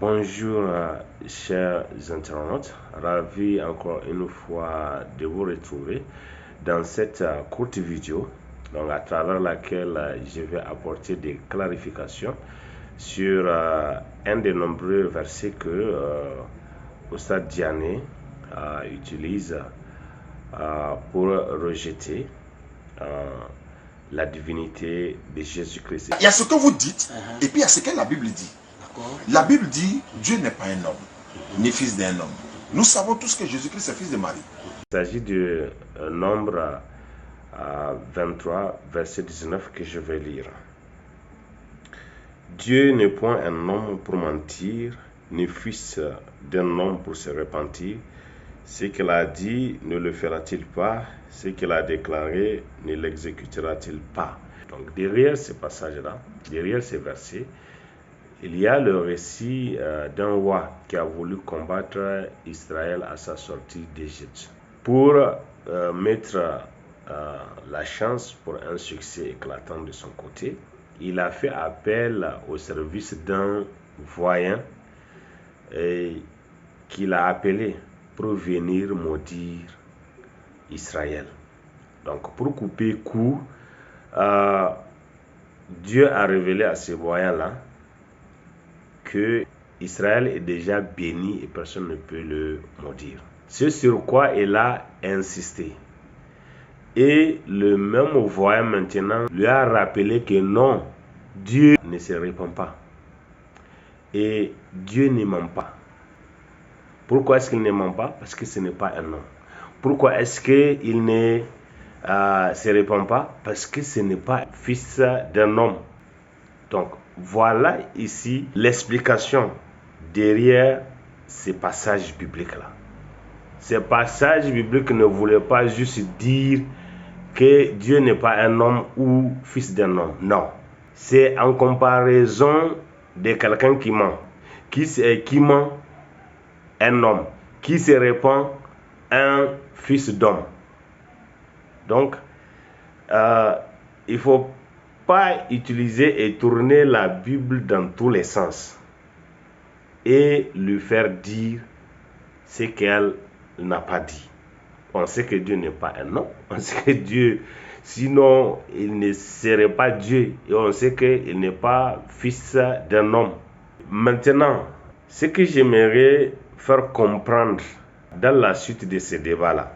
Bonjour chers internautes, ravi encore une fois de vous retrouver dans cette courte vidéo donc à travers laquelle je vais apporter des clarifications sur un des nombreux versets que Oustad Diané utilise pour rejeter la divinité de Jésus-Christ. Il y a ce que vous dites et puis il y a ce que la Bible dit. La Bible dit Dieu n'est pas un homme, ni fils d'un homme. Nous savons tous que Jésus-Christ est fils de Marie. Il s'agit du nombre 23, verset 19 que je vais lire. Dieu n'est point un homme pour mentir, ni fils d'un homme pour se repentir. Ce qu'il a dit, ne le fera-t-il pas? Ce qu'il a déclaré, ne l'exécutera-t-il pas? Donc derrière ce passage-là, derrière ces versets, il y a le récit d'un roi qui a voulu combattre Israël à sa sortie d'Égypte. Pour mettre la chance pour un succès éclatant de son côté, il a fait appel au service d'un voyant qu'il a appelé pour venir maudire Israël. Donc pour couper court, Dieu a révélé à ce voyant-là que Israël est déjà béni et personne ne peut le maudire. Ce sur quoi il a insisté. Et le même voyant maintenant lui a rappelé que non, Dieu ne se répand pas. Et Dieu ne ment pas. Pourquoi est-ce qu'il ne ment pas? Parce que ce n'est pas un homme. Pourquoi est-ce qu'il ne se répand pas? Parce que ce n'est pas fils d'un homme. Donc, voilà ici l'explication derrière ces passages bibliques-là. Ces passages bibliques ne voulaient pas juste dire que Dieu n'est pas un homme ou fils d'un homme. Non. C'est en comparaison de quelqu'un qui ment. Qui ment un homme. Qui se répand un fils d'homme. Donc, il faut pas utiliser et tourner la Bible dans tous les sens et lui faire dire ce qu'elle n'a pas dit. On sait que Dieu n'est pas un homme, on sait que Dieu, sinon il ne serait pas Dieu, et on sait qu'il n'est pas fils d'un homme. Maintenant, ce que j'aimerais faire comprendre dans la suite de ce débat-là,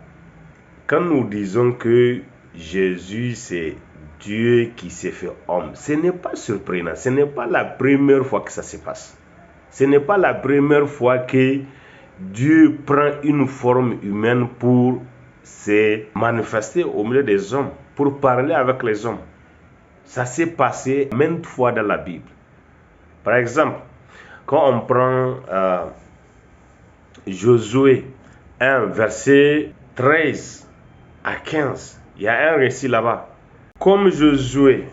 quand nous disons que Jésus c'est Dieu qui s'est fait homme, ce n'est pas surprenant, ce n'est pas la première fois que ça se passe. Ce n'est pas la première fois que Dieu prend une forme humaine pour se manifester au milieu des hommes, pour parler avec les hommes. Ça s'est passé maintes fois dans la Bible. Par exemple, quand on prend Josué 1, verset 13 à 15, il y a un récit là-bas. Comme Josué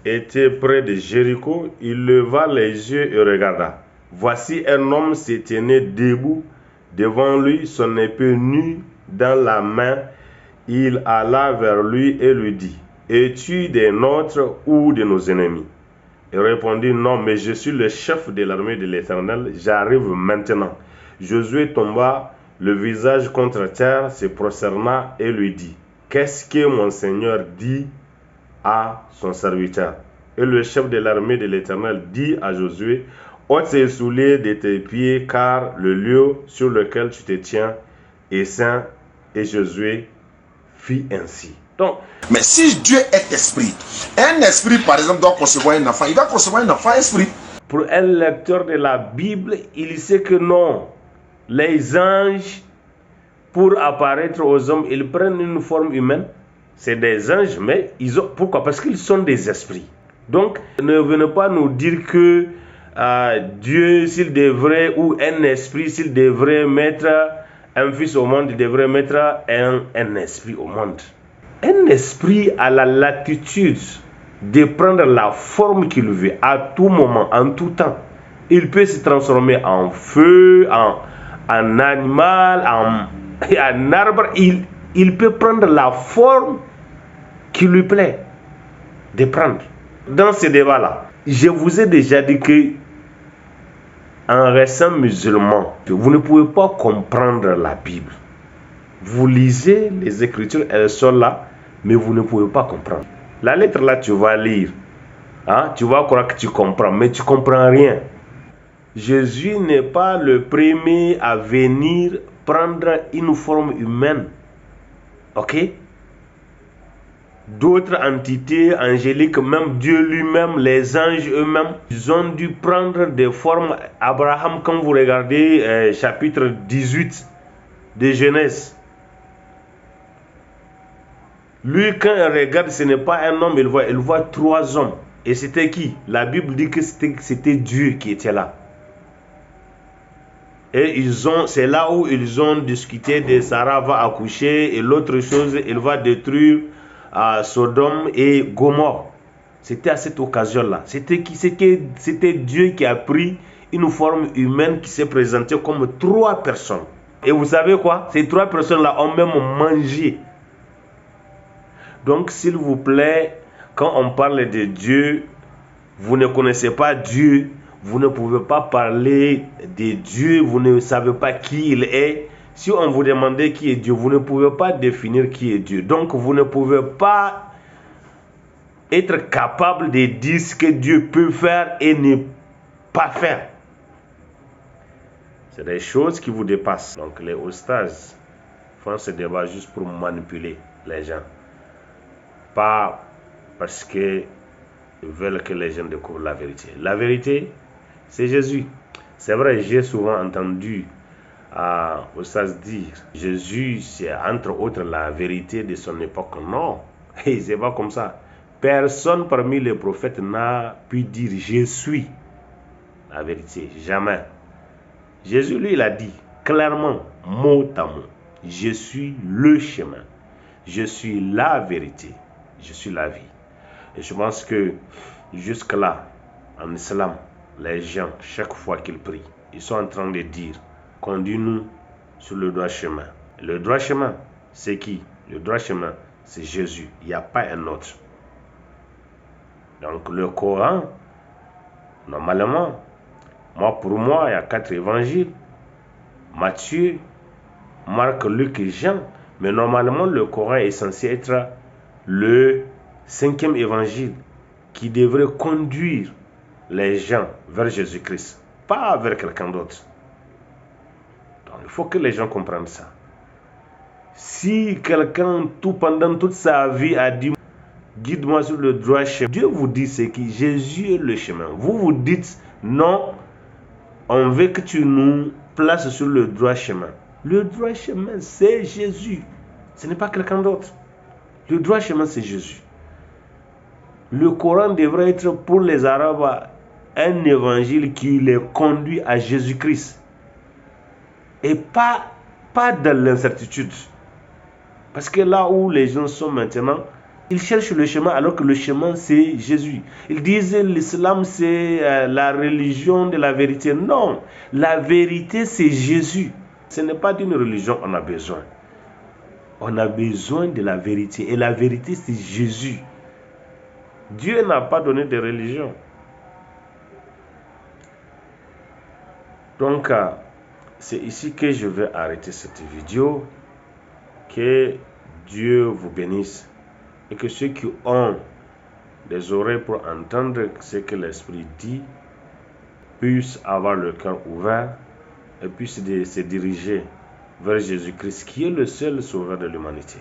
était près de Jéricho, il leva les yeux et regarda. Voici un homme se tenait debout devant lui, son épée nue dans la main. Il alla vers lui et lui dit: Es-tu des nôtres ou de nos ennemis? Il répondit: Non, mais je suis le chef de l'armée de l'Éternel, j'arrive maintenant. Josué tomba le visage contre terre, se prosterna et lui dit: Qu'est-ce que mon Seigneur dit à son serviteur? Et le chef de l'armée de l'Éternel dit à Josué: ôte tes souliers de tes pieds, car le lieu sur lequel tu te tiens est saint. Et Josué fit ainsi. Donc, mais si Dieu est esprit, un esprit par exemple doit concevoir un enfant, il va concevoir un enfant esprit. Pour un lecteur de la Bible, il sait que non, les anges, pour apparaître aux hommes, ils prennent une forme humaine. C'est des anges, mais pourquoi? Parce qu'ils sont des esprits. Donc, ne venez pas nous dire que Dieu, s'il devrait, ou un esprit, s'il devrait mettre un fils au monde, il devrait mettre un esprit au monde. Un esprit a la latitude de prendre la forme qu'il veut à tout moment, en tout temps. Il peut se transformer en feu, en animal, en arbre. Il peut prendre la forme qui lui plaît de prendre. Dans ce débat-là, je vous ai déjà dit que en restant musulman, vous ne pouvez pas comprendre la Bible. Vous lisez les Écritures, elles sont là, mais vous ne pouvez pas comprendre. La lettre là, tu vas lire. Hein? Tu vas croire que tu comprends, mais tu ne comprends rien. Jésus n'est pas le premier à venir prendre une forme humaine. Ok? D'autres entités angéliques, même Dieu lui-même, les anges eux-mêmes, ils ont dû prendre des formes. Abraham, quand vous regardez chapitre 18 de Genèse, lui, quand il regarde, ce n'est pas un homme, il voit 3 hommes. Et c'était qui? La Bible dit que c'était Dieu qui était là. Et c'est là où ils ont discuté de Sarah va accoucher et l'autre chose, il va détruire Sodome et Gomorrhe. C'était à cette occasion-là. C'était Dieu qui a pris une forme humaine qui s'est présentée comme 3 personnes. Et vous savez quoi? Ces 3 personnes-là ont même mangé. Donc, s'il vous plaît, quand on parle de Dieu, vous ne connaissez pas Dieu, vous ne pouvez pas parler de Dieu, vous ne savez pas qui il est. Si on vous demandait qui est Dieu, vous ne pouvez pas définir qui est Dieu. Donc, vous ne pouvez pas être capable de dire ce que Dieu peut faire et ne pas faire. C'est des choses qui vous dépassent. Donc, les ostas font ce débat juste pour manipuler les gens. Pas parce qu'ils veulent que les gens découvrent la vérité. La vérité, c'est Jésus. C'est vrai, j'ai souvent entendu Ostas dire Jésus, c'est entre autres la vérité de son époque. Non, c'est pas comme ça. Personne parmi les prophètes n'a pu dire je suis la vérité. Jamais. Jésus, lui, il a dit clairement, mot à mot, je suis le chemin, je suis la vérité, je suis la vie. Et je pense que jusque-là, en islam, les gens, chaque fois qu'ils prient, ils sont en train de dire, conduis-nous sur le droit chemin. Le droit chemin, c'est qui? Le droit chemin, c'est Jésus. Il n'y a pas un autre. Donc le Coran, normalement, pour moi, il y a 4 évangiles. Matthieu, Marc, Luc et Jean. Mais normalement, le Coran est censé être le 5e évangile qui devrait conduire les gens vers Jésus-Christ, pas vers quelqu'un d'autre. Donc, il faut que les gens comprennent ça. Si quelqu'un, pendant toute sa vie, a dit « Guide-moi sur le droit chemin », Dieu vous dit c'est que Jésus est le chemin. Vous vous dites « Non, on veut que tu nous places sur le droit chemin ». Le droit chemin, c'est Jésus. Ce n'est pas quelqu'un d'autre. Le droit chemin, c'est Jésus. Le Coran devrait être pour les Arabes un évangile qui les conduit à Jésus-Christ. Et pas dans l'incertitude. Parce que là où les gens sont maintenant, ils cherchent le chemin alors que le chemin c'est Jésus. Ils disent l'islam c'est la religion de la vérité. Non, la vérité c'est Jésus. Ce n'est pas d'une religion qu'on a besoin. On a besoin de la vérité. Et la vérité c'est Jésus. Dieu n'a pas donné de religion. Donc, c'est ici que je vais arrêter cette vidéo. Que Dieu vous bénisse. Et que ceux qui ont des oreilles pour entendre ce que l'Esprit dit puissent avoir le cœur ouvert et puissent se diriger vers Jésus-Christ qui est le seul sauveur de l'humanité.